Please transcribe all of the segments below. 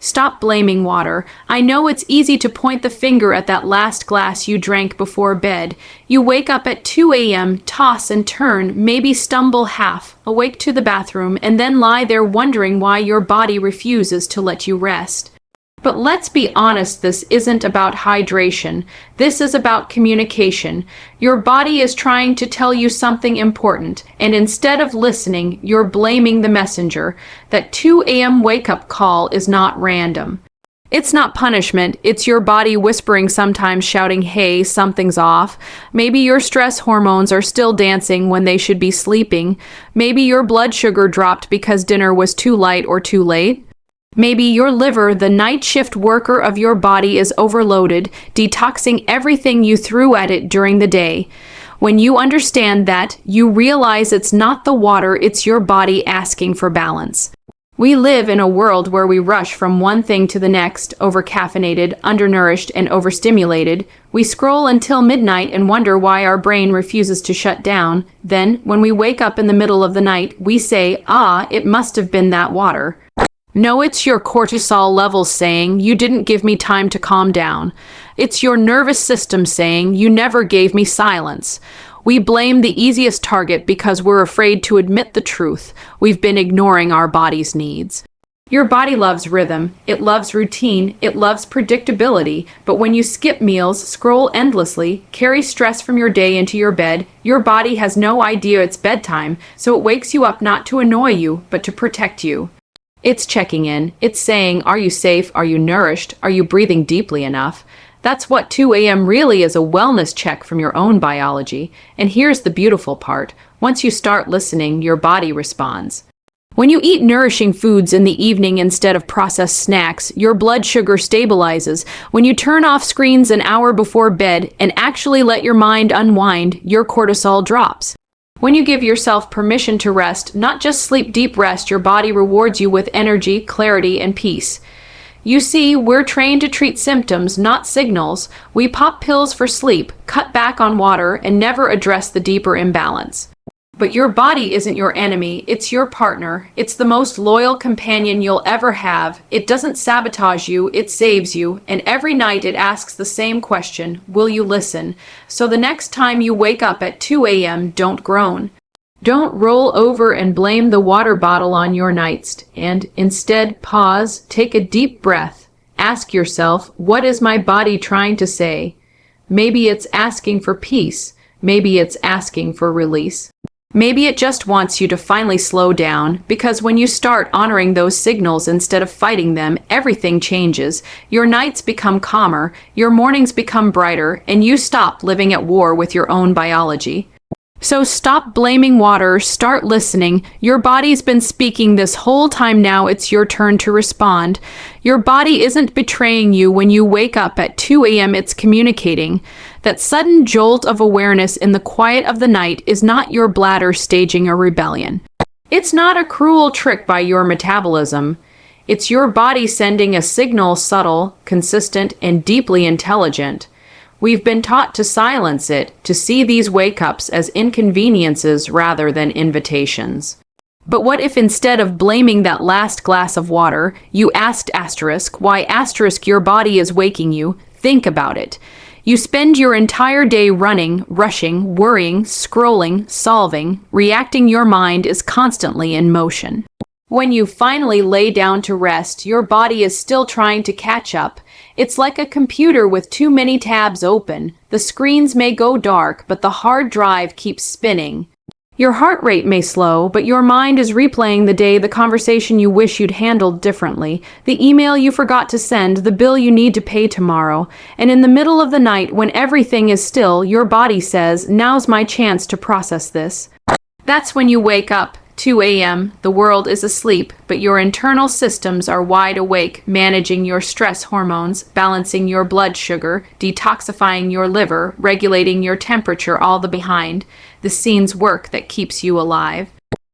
Stop blaming water. I know it's easy to point the finger at that last glass you drank before bed. You wake up at 2 a.m., toss and turn, maybe stumble half, awake to the bathroom, and then lie there wondering why your body refuses to let you rest. But let's be honest, this isn't about hydration. This is about communication. Your body is trying to tell you something important, and instead of listening, you're blaming the messenger. That 2 a.m. wake-up call is not random. It's not punishment. It's your body whispering, sometimes shouting, hey, something's off. Maybe your stress hormones are still dancing when they should be sleeping. Maybe your blood sugar dropped because dinner was too light or too late. Maybe your liver, the night shift worker of your body, is overloaded, detoxing everything you threw at it during the day. When you understand that, you realize it's not the water, it's your body asking for balance. We live in a world where we rush from one thing to the next, overcaffeinated, undernourished, and overstimulated. We scroll until midnight and wonder why our brain refuses to shut down. Then, when we wake up in the middle of the night, we say, it must have been that water. No, it's your cortisol levels saying, you didn't give me time to calm down. It's your nervous system saying, you never gave me silence. We blame the easiest target because we're afraid to admit the truth. We've been ignoring our body's needs. Your body loves rhythm, it loves routine, it loves predictability, but when you skip meals, scroll endlessly, carry stress from your day into your bed, your body has no idea it's bedtime, so it wakes you up not to annoy you, but to protect you. It's checking in. It's saying, are you safe? Are you nourished? Are you breathing deeply enough? That's what 2 a.m. really is, a wellness check from your own biology. And here's the beautiful part. Once you start listening, your body responds. When you eat nourishing foods in the evening instead of processed snacks, your blood sugar stabilizes. When you turn off screens an hour before bed and actually let your mind unwind, your cortisol drops. When you give yourself permission to rest, not just sleep deep rest, your body rewards you with energy, clarity, and peace. You see, we're trained to treat symptoms, not signals. We pop pills for sleep, cut back on water, and never address the deeper imbalance. But your body isn't your enemy, it's your partner. It's the most loyal companion you'll ever have. It doesn't sabotage you, it saves you. And every night it asks the same question, will you listen? So the next time you wake up at 2 a.m., don't groan. Don't roll over and blame the water bottle on your nightstand. Instead, pause, take a deep breath. Ask yourself, what is my body trying to say? Maybe it's asking for peace. Maybe it's asking for release. Maybe it just wants you to finally slow down, because when you start honoring those signals instead of fighting them, everything changes. Your nights become calmer, your mornings become brighter, and you stop living at war with your own biology. So stop blaming water, start listening. Your body's been speaking this whole time, now it's your turn to respond. Your body isn't betraying you when you wake up at 2 a.m., it's communicating. That sudden jolt of awareness in the quiet of the night is not your bladder staging a rebellion. It's not a cruel trick by your metabolism. It's your body sending a signal, subtle, consistent, and deeply intelligent. We've been taught to silence it, to see these wake-ups as inconveniences rather than invitations. But what if instead of blaming that last glass of water, you asked why your body is waking you? Think about it. You spend your entire day running, rushing, worrying, scrolling, solving, reacting. Your mind is constantly in motion. When you finally lay down to rest, your body is still trying to catch up. It's like a computer with too many tabs open. The screens may go dark, but the hard drive keeps spinning. Your heart rate may slow, but your mind is replaying the day, the conversation you wish you'd handled differently, the email you forgot to send, the bill you need to pay tomorrow. And in the middle of the night, when everything is still, your body says, now's my chance to process this. That's when you wake up. 2 a.m., the world is asleep, but your internal systems are wide awake, managing your stress hormones, balancing your blood sugar, detoxifying your liver, regulating your temperature, all the behind the scenes work that keeps you alive.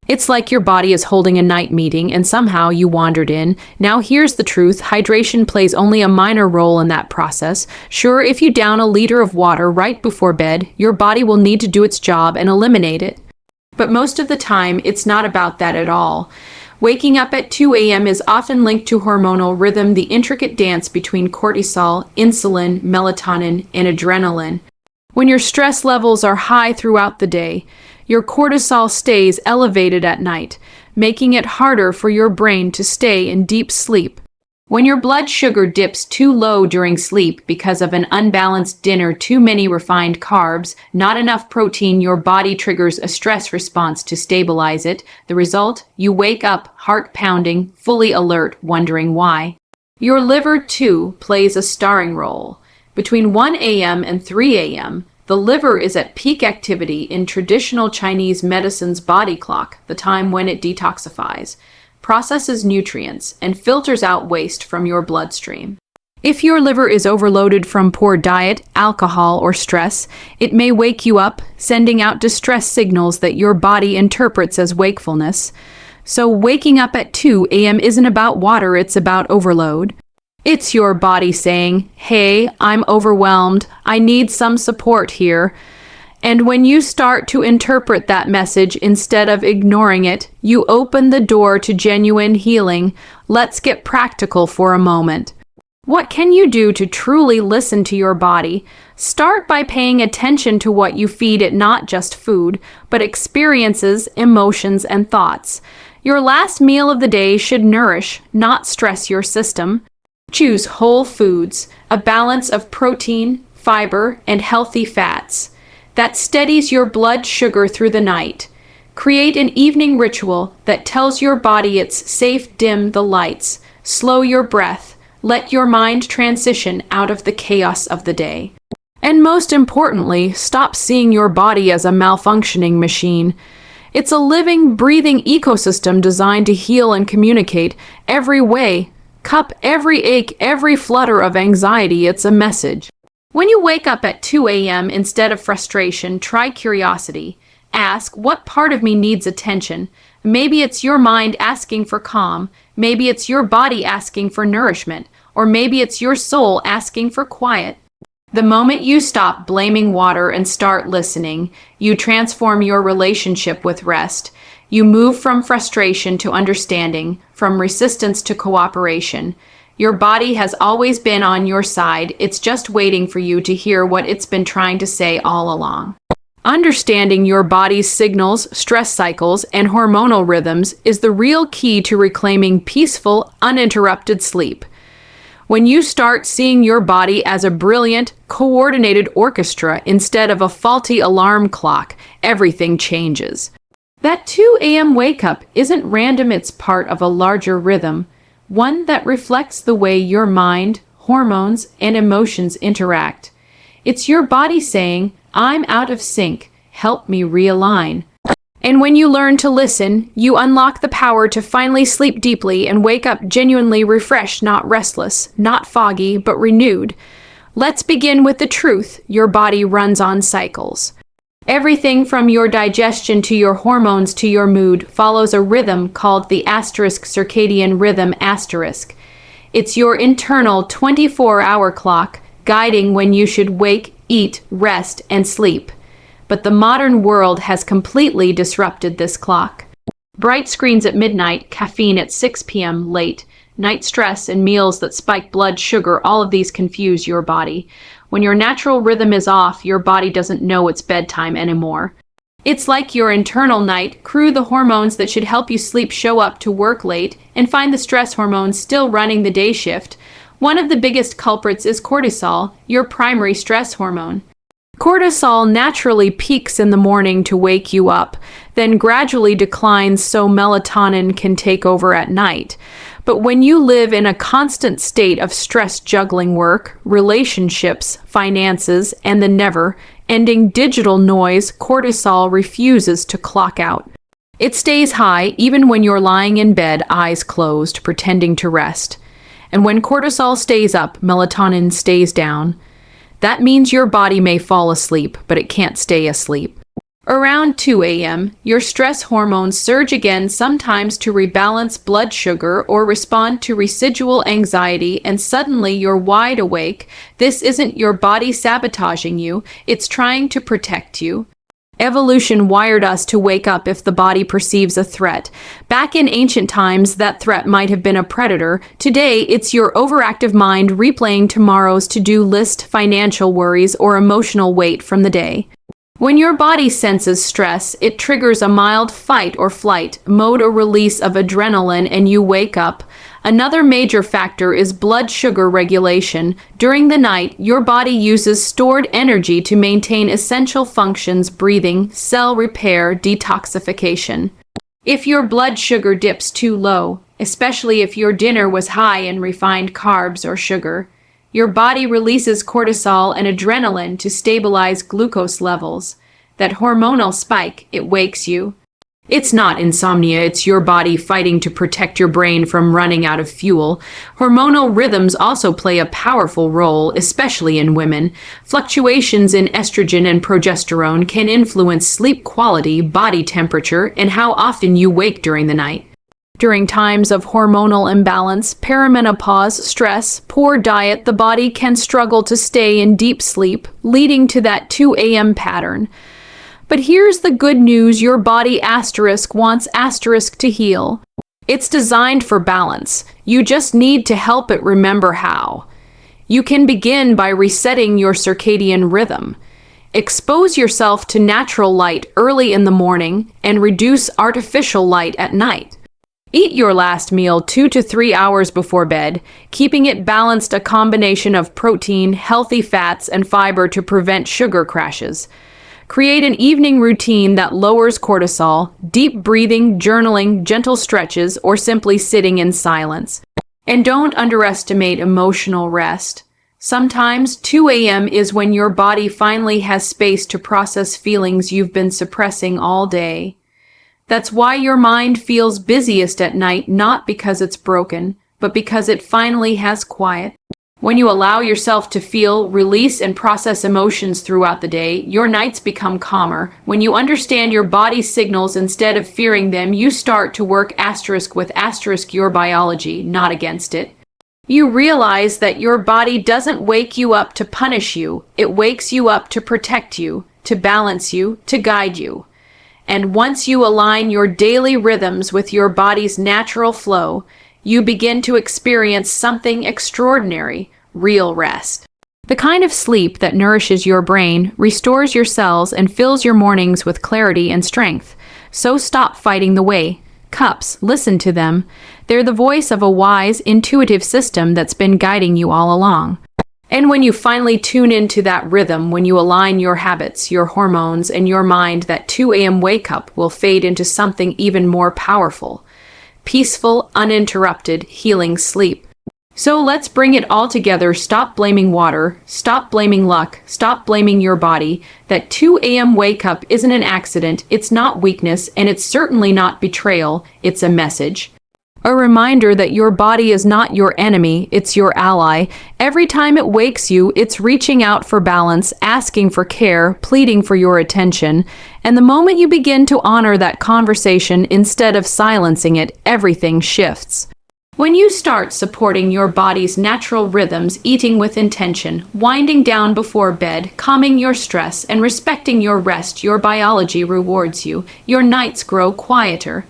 It's like your body is holding a night meeting and somehow you wandered in. Now here's the truth, hydration plays only a minor role in that process. Sure, if you down a liter of water right before bed, your body will need to do its job and eliminate it. But most of the time, it's not about that at all. Waking up at 2 a.m. is often linked to hormonal rhythm, the intricate dance between cortisol, insulin, melatonin, and adrenaline. When your stress levels are high throughout the day, your cortisol stays elevated at night, making it harder for your brain to stay in deep sleep. When your blood sugar dips too low during sleep because of an unbalanced dinner, too many refined carbs, not enough protein, your body triggers a stress response to stabilize it. The result? You wake up, heart pounding, fully alert, wondering why. Your liver, too, plays a starring role. Between 1 a.m. and 3 a.m., the liver is at peak activity in traditional Chinese medicine's body clock, the time when it detoxifies, processes nutrients, and filters out waste from your bloodstream. If your liver is overloaded from poor diet, alcohol, or stress, it may wake you up, sending out distress signals that your body interprets as wakefulness. So waking up at 2 a.m. isn't about water, it's about overload. It's your body saying, "Hey, I'm overwhelmed. I need some support here." And when you start to interpret that message instead of ignoring it, you open the door to genuine healing. Let's get practical for a moment. What can you do to truly listen to your body? Start by paying attention to what you feed it, not just food, but experiences, emotions, and thoughts. Your last meal of the day should nourish, not stress your system. Choose whole foods, a balance of protein, fiber, and healthy fats. That steadies your blood sugar through the night. Create an evening ritual that tells your body it's safe. Dim the lights. Slow your breath. Let your mind transition out of the chaos of the day. And most importantly, stop seeing your body as a malfunctioning machine. It's a living, breathing ecosystem designed to heal and communicate every way. Cup every ache, every flutter of anxiety, it's a message. When you wake up at 2 a.m. instead of frustration, try curiosity. Ask, what part of me needs attention? Maybe it's your mind asking for calm. Maybe it's your body asking for nourishment. Or maybe it's your soul asking for quiet. The moment you stop blaming water and start listening, you transform your relationship with rest. You move from frustration to understanding, from resistance to cooperation. Your body has always been on your side. It's just waiting for you to hear what it's been trying to say all along. Understanding your body's signals, stress cycles, and hormonal rhythms is the real key to reclaiming peaceful, uninterrupted sleep. When you start seeing your body as a brilliant, coordinated orchestra instead of a faulty alarm clock, everything changes. That 2 a.m. wake-up isn't random, it's part of a larger rhythm, one that reflects the way your mind, hormones, and emotions interact. It's your body saying, "I'm out of sync, help me realign." And when you learn to listen, you unlock the power to finally sleep deeply and wake up genuinely refreshed, not restless, not foggy, but renewed. Let's begin with the truth. Your body runs on cycles. Everything from your digestion to your hormones to your mood follows a rhythm called the circadian rhythm. It's your internal 24-hour clock guiding when you should wake, eat, rest, and sleep. But the modern world has completely disrupted this clock. Bright screens at midnight, caffeine at 6 p.m. late, night stress, and meals that spike blood sugar, all of these confuse your body. When your natural rhythm is off, your body doesn't know it's bedtime anymore. It's like your internal night crew, the hormones that should help you sleep show up to work late and find the stress hormones still running the day shift. One of the biggest culprits is cortisol, your primary stress hormone. Cortisol naturally peaks in the morning to wake you up, then gradually declines so melatonin can take over at night. But when you live in a constant state of stress juggling work, relationships, finances, and the never-ending digital noise, cortisol refuses to clock out. It stays high even when you're lying in bed, eyes closed, pretending to rest. And when cortisol stays up, melatonin stays down. That means your body may fall asleep, but it can't stay asleep. Around 2 a.m., your stress hormones surge again, sometimes to rebalance blood sugar or respond to residual anxiety, and suddenly you're wide awake. This isn't your body sabotaging you, it's trying to protect you. Evolution wired us to wake up if the body perceives a threat. Back in ancient times, that threat might have been a predator. Today, it's your overactive mind replaying tomorrow's to-do list, financial worries, or emotional weight from the day. When your body senses stress, it triggers a mild fight or flight mode or release of adrenaline, and you wake up. Another major factor is blood sugar regulation. During the night, your body uses stored energy to maintain essential functions: breathing, cell repair, detoxification. If your blood sugar dips too low, especially if your dinner was high in refined carbs or sugar, your body releases cortisol and adrenaline to stabilize glucose levels. That hormonal spike, it wakes you. It's not insomnia, it's your body fighting to protect your brain from running out of fuel. Hormonal rhythms also play a powerful role, especially in women. Fluctuations in estrogen and progesterone can influence sleep quality, body temperature, and how often you wake during the night. During times of hormonal imbalance, perimenopause, stress, poor diet, the body can struggle to stay in deep sleep, leading to that 2 a.m. pattern. But here's the good news: your body wants to heal. It's designed for balance. You just need to help it remember how. You can begin by resetting your circadian rhythm. Expose yourself to natural light early in the morning and reduce artificial light at night. Eat your last meal 2 to 3 hours before bed, keeping it balanced, a combination of protein, healthy fats, and fiber to prevent sugar crashes. Create an evening routine that lowers cortisol: deep breathing, journaling, gentle stretches, or simply sitting in silence. And don't underestimate emotional rest. Sometimes 2 a.m. is when your body finally has space to process feelings you've been suppressing all day. That's why your mind feels busiest at night, not because it's broken, but because it finally has quiet. When you allow yourself to feel, release, and process emotions throughout the day, your nights become calmer. When you understand your body's signals instead of fearing them, you start to work with your biology, not against it. You realize that your body doesn't wake you up to punish you. It wakes you up to protect you, to balance you, to guide you. And once you align your daily rhythms with your body's natural flow, you begin to experience something extraordinary: real rest. The kind of sleep that nourishes your brain, restores your cells, and fills your mornings with clarity and strength. So stop fighting the wake-ups. Listen to them. They're the voice of a wise, intuitive system that's been guiding you all along. And when you finally tune into that rhythm, when you align your habits, your hormones, and your mind, that 2 a.m. wake-up will fade into something even more powerful: peaceful, uninterrupted, healing sleep. So let's bring it all together. Stop blaming water, stop blaming luck, stop blaming your body. That 2 a.m. wake up isn't an accident, it's not weakness, and it's certainly not betrayal. It's a message. A reminder that your body is not your enemy, it's your ally. Every time it wakes you, it's reaching out for balance, asking for care, pleading for your attention. And the moment you begin to honor that conversation instead of silencing it, everything shifts. When you start supporting your body's natural rhythms, eating with intention, winding down before bed, calming your stress, and respecting your rest, your biology rewards you. Your nights grow quieter.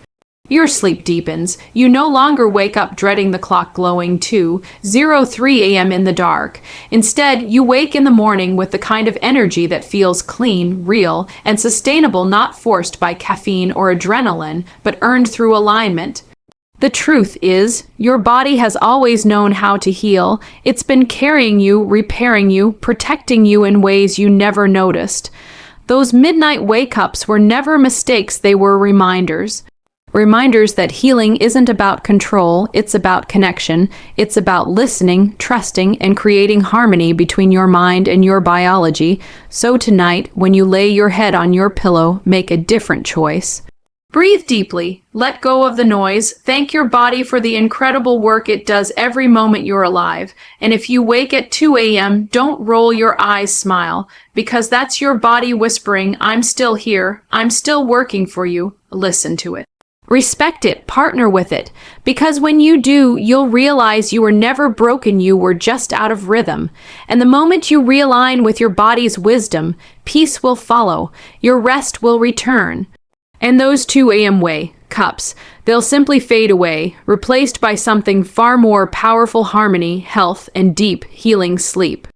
Your sleep deepens. You no longer wake up dreading the clock glowing 2:03 a.m. in the dark. Instead, you wake in the morning with the kind of energy that feels clean, real, and sustainable, not forced by caffeine or adrenaline, but earned through alignment. The truth is, your body has always known how to heal. It's been carrying you, repairing you, protecting you in ways you never noticed. Those midnight wake-ups were never mistakes, they were reminders. Reminders that healing isn't about control, it's about connection. It's about listening, trusting, and creating harmony between your mind and your biology. So tonight, when you lay your head on your pillow, make a different choice. Breathe deeply, let go of the noise, thank your body for the incredible work it does every moment you're alive. And if you wake at 2 a.m., don't roll your eyes, smile, because that's your body whispering, "I'm still here, I'm still working for you." Listen to it. Respect it, partner with it, because when you do, you'll realize you were never broken, you were just out of rhythm. And the moment you realign with your body's wisdom, peace will follow, your rest will return. And those 2 a.m. cups, they'll simply fade away, replaced by something far more powerful: harmony, health, and deep, healing sleep.